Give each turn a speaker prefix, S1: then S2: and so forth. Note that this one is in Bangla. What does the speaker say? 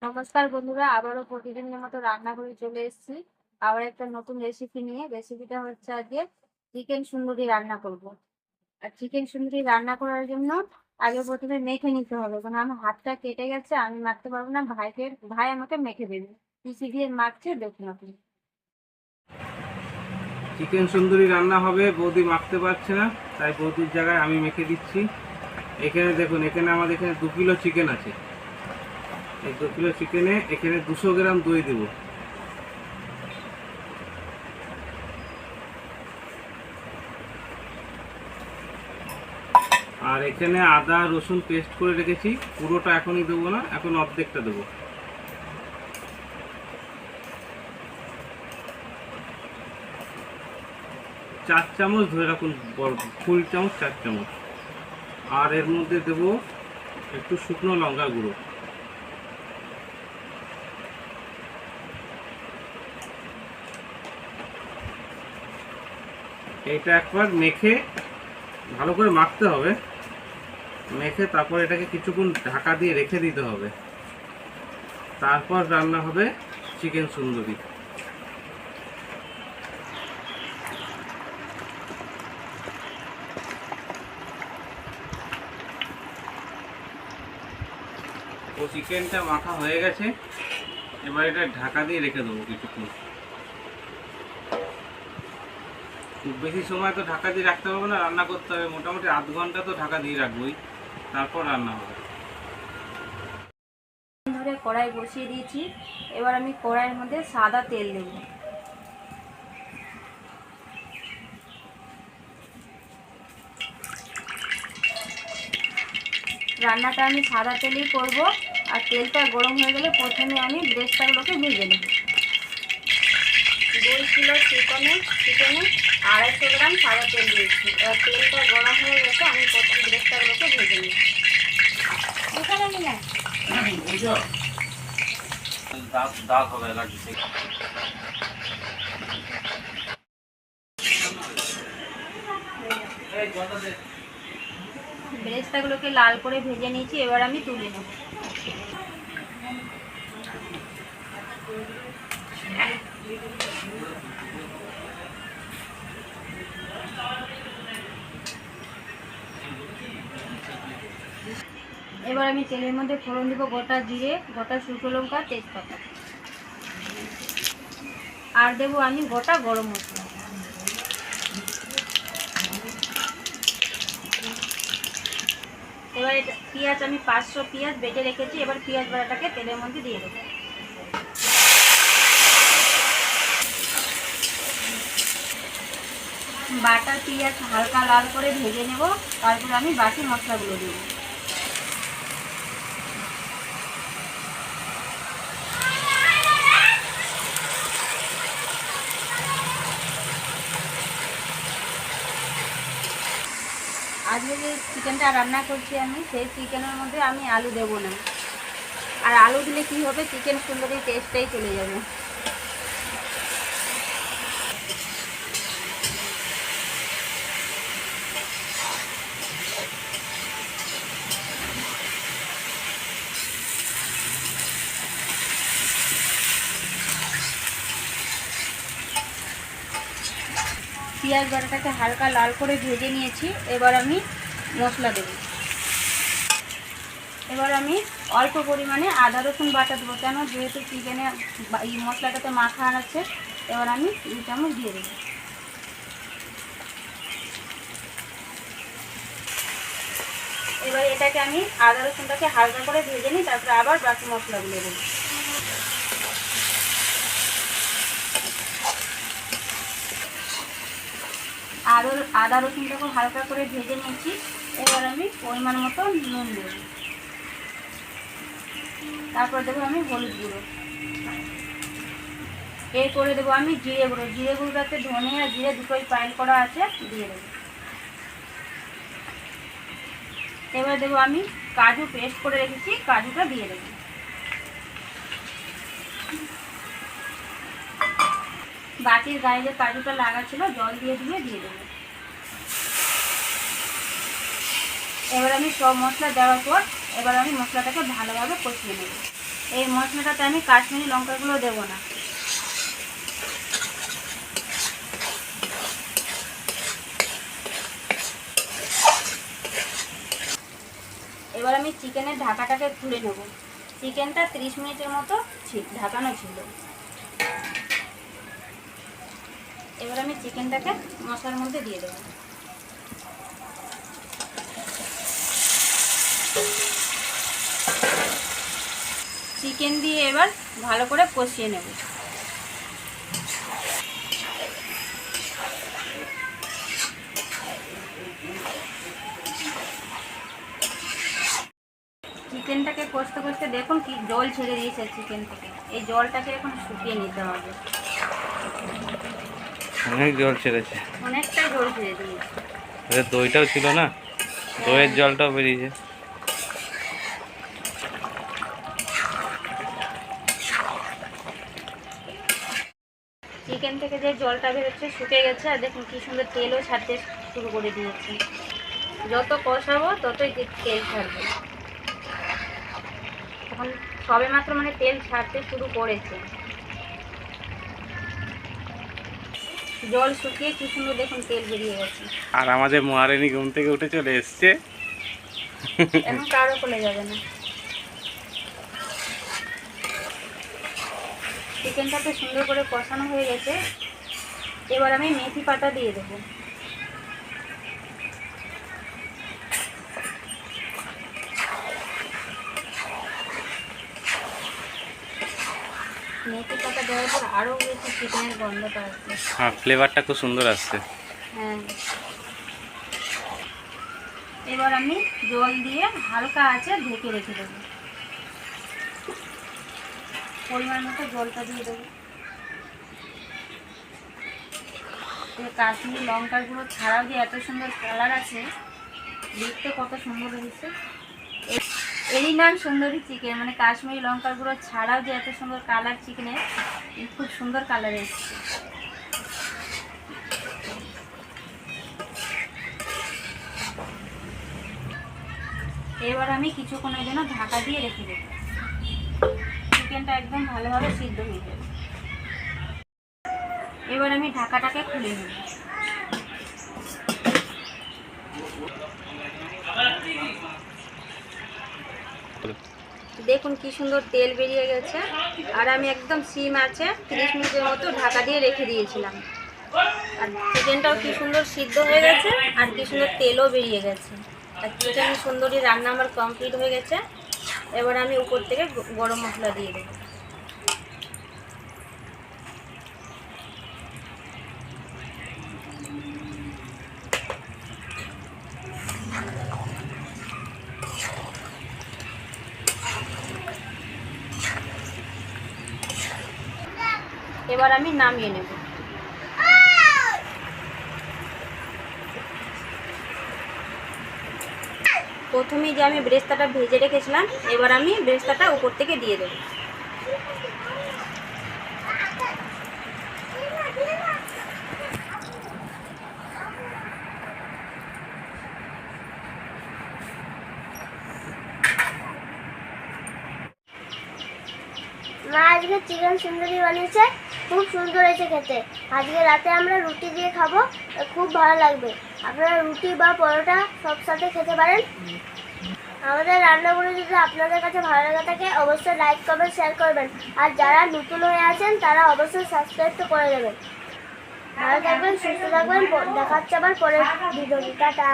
S1: নমস্কার বন্ধুরা, আবারও প্রতিদিনের মতো রান্না করে চলে এসেছি। আবার একটা নতুন রেসিপি নিয়ে। রেসিপিটা হচ্ছে আজকে চিকেন সুন্দরী রান্না করব। আর চিকেন সুন্দরী রান্না করার জন্য আগে প্রথমে মেখে নিতে হবে, কারণ আমার হাতটা কেটে গেছে, আমি মাখতে পারবো না। ভাই আমাকে মেখে দেবে। পিসি দিয়ে মাখছে, দেখুন আপনি।
S2: চিকেন সুন্দরী রান্না হবে, বৌদি মাখতে পারছে না, তাই বৌদির জায়গায় আমি মেখে দিচ্ছি। এখানে দেখুন, এখানে আমাদের এখানে 2 কিলো চিকেন আছে। এই 2 কিলো চিকেনে এখানে 200 গ্রাম দই দেব। আর এখানে আদা রসুন পেস্ট করে রেখেছি, পুরোটা এখনই দেবো না, এখন অর্ধেকটা দেবো। চার চামচ ধরে রাখুন, বড় ফুল চামচ 4 চামচ। আর এর মধ্যে দেব একটু শুকনো লঙ্কা গুঁড়ো। এটা একবার মেখে ভালো করে মাখতে হবে। মেখে তারপর এটাকে কিছুক্ষণ ঢাকা দিয়ে রেখে দিতে হবে। তারপর রান্না হবে চিকেন সুন্দরী। ও চিকেনটা মাখা হয়ে গেছে, এবার এটা ঢাকা দিয়ে রেখে দেবো কিছুক্ষণ। খুব বেশি সময় তো ঢাকা দিয়ে রাখতে হবে না, রান্না করতে হবে মোটামুটি আধ ঘন্টা তো ঢাকা দিয়ে রাখবোই, তারপর রান্না হবে।
S1: ধরে কড়াই বসিয়ে দিয়েছি। এবার আমি কড়াইয়ের মধ্যে সাদা তেল দেব। রান্নাটা আমি সাদা তেলেই করব। আর তেলটা গরম হয়ে গেলে প্রথমে আমি ব্রেস্তাগুলোকে ভেজে নেব। 2 কিলো চিকেনে 250 গ্রাম সাদা তেল দিয়েছি। এবার তেলটা গরম হয়ে গেছে, আমি প্রথমে ব্রেস্তাগুলোকে ভেজে নেব। এখানে নিয়ে
S2: দাগ হবে লাগছে।
S1: বেরেস্তাগুলোকে লাল করে ভেজে নিয়েছি, এবার আমি তুলে নেব। এবার আমি তেলের মধ্যে ফোড়ন দেবো গোটা জিরে, গোটা শুকনো লঙ্কা, তেজপাতা। আর দেবো আমি গোটা গরম মশলা। এবার এটা পেঁয়াজ, আমি 500 পেঁয়াজ বেটে রেখেছি। এবার পেঁয়াজ বাটাটাকে তেলের মধ্যে দিয়ে দেবো। বাটা পেঁয়াজ হালকা লাল করে ভেজে নেব, তারপরে আমি বাকি মশলাগুলো দেবো। আজকে যে চিকেনটা রান্না করছি আমি, সেই চিকেনের মধ্যে আমি আলু দেবো না। আর আলু দিলে কি হবে, চিকেন সুন্দরী টেস্টটাই চলে যাবে। পেঁয়াজ বাটাটাকে হালকা লাল করে ভেজে নিয়েছি। এবার আমি মশলা দেব। এবার আমি অল্প পরিমাণে আদা রসুন বাটা দেবো, কেন যেহেতু চিকেনে এই মশলাটাতে মাখা আছে। এবার আমি 2 চামচ দিয়ে দেবো। এবার এটাকে আমি আদা রসুনটাকে হালকা করে ভেজে নিই, তারপরে আবার বাকি মশলাগুলো দেবো। আদা রসুনটাকে হালকা করে ভেজে নিয়েছি। এবার আমি পরিমাণ মতো নুন দেবো। তারপর দেবো আমি হলুদ গুঁড়ো। এরপরে দেবো আমি জিরে গুঁড়ো। জিরে গুঁড়োটাতে ধনে আর জিরে দুটোই পাইল করা আছে, দিয়ে দেবো। এবার দেবো আমি কাজু পেস্ট করে রেখেছি, কাজুটা দিয়ে দেবো। বাটির গায়ে যে কাজুটা লাগা ছিল, জল দিয়ে দিয়ে দেবো। এবার আমি সব মশলা দেওয়ার পর এবার আমি মশলাটাকে ভালোভাবে কষিয়ে নেব। এই মশলাটাতে আমি কাশ্মীরি লঙ্কাগুলো দেবো না। এবার আমি চিকেনের ঢাকাটাকে খুলে নেব। চিকেনটা 30 মিনিটের মতো ঢাকানো ছিল। এবার আমি চিকেনটাকে মশলার মধ্যে দিয়ে দেবো। চিকেন দিয়ে এবার ভালো করে কষিয়ে নেব। চিকেনটাকে কষতে কষতে দেখুন কি জল ছেড়ে দিয়েছে চিকেন থেকে। এই জলটাকে এখন শুকিয়ে নিতে হবে।
S2: অনেক জল ছেড়েছে,
S1: অনেকটাই জল ছেড়ে দিয়েছে।
S2: দইটাও ছিল না, দইয়ের জলটাও বেরিয়েছে।
S1: চিকেন থেকে যে জলটা বেরোচ্ছে শুকিয়ে গেছে, আর দেখুন কি সুন্দর তেলও ছাড়তে শুরু করে দিয়েছে। যত কষাবো ততই তেল ছাড়বে। এখন সবে মাত্র মানে তেল ছাড়তে শুরু করেছে। জল শুকিয়ে কি সুন্দর দেখুন তেল বেরিয়ে গেছে।
S2: আর আমাদের মহারানী ঘুম থেকে উঠে চলে এসছে,
S1: এখন কারো কোলে যাবে না। চিকেনটা তো সুন্দর করে কষানো হয়ে গেছে। এবার আমি মেথি পাতা দিয়ে দেবো। মেথি পাতা দেওয়ার পর আরও বেশি চিকেনের গন্ধটা আসবে।
S2: হ্যাঁ, ফ্লেভারটা খুব সুন্দর আসছে।
S1: হ্যাঁ, এবার আমি জল দিয়ে হালকা আঁচে ঢেকে রেখে দেবো। পরিমাণ মতো জলটা দিয়ে দেবো। কাশ্মীরি লঙ্কার গুঁড়ো ছাড়াও যে এত সুন্দর কালার আছে, দেখতে কত সুন্দর হয়েছে। এরই নাম সুন্দরী চিকেন, মানে কাশ্মীরি লঙ্কার গুঁড়ো ছাড়াও যে এত সুন্দর কালার চিকেনের, খুব সুন্দর কালার এসেছে। এবার আমি কিছুক্ষণের জন্য ঢাকা দিয়ে রেখে দেবো। চিকেনটা একদম ভালোভাবে সিদ্ধ হয়ে যাবে। এবার আমি ঢাকাটাকে খুলে নেব। দেখুন কি সুন্দর তেল বেরিয়ে গেছে। আর আমি একদম সিম আছে 30 মিনিটের মতো ঢাকা দিয়ে রেখে দিয়েছিলাম। আর চিকেনটাও কি সুন্দর সিদ্ধ হয়ে গেছে, আর কি সুন্দর তেলও বেরিয়ে গেছে। আর চিকেন সুন্দরই রান্না আমার কমপ্লিট হয়ে গেছে। এবার আমি উপর থেকে গরম মশলা দিয়ে দেবো। এবার আমি নামিয়ে নেব। প্রথমেই যে আমি বেরেস্তাটা ভেজে রেখেছিলাম, এবার আমি বেরেস্তাটা উপর থেকে দিয়ে দেব।
S3: মা আজকে চিকেন সুন্দরী বানিয়েছে, খুব সুন্দর হয়েছে খেতে। আজকে রাতে আমরা রুটি দিয়ে খাবো, খুব ভালো লাগবে। আপনারা রুটি বা পরোটা সব সাথে খেতে পারেন। আমাদের রান্নাগুলো যদি আপনাদের কাছে ভালো লাগে থাকে, অবশ্যই লাইক কমেন্ট শেয়ার করবেন। আর যারা নতুন হয়ে আছেন তারা অবশ্যই সাবস্ক্রাইব তো করে দেবেন। ভালো থাকবেন, সুস্থ থাকবেন। দেখা হচ্ছে আবার পরের ভিডিওতে। টাটা।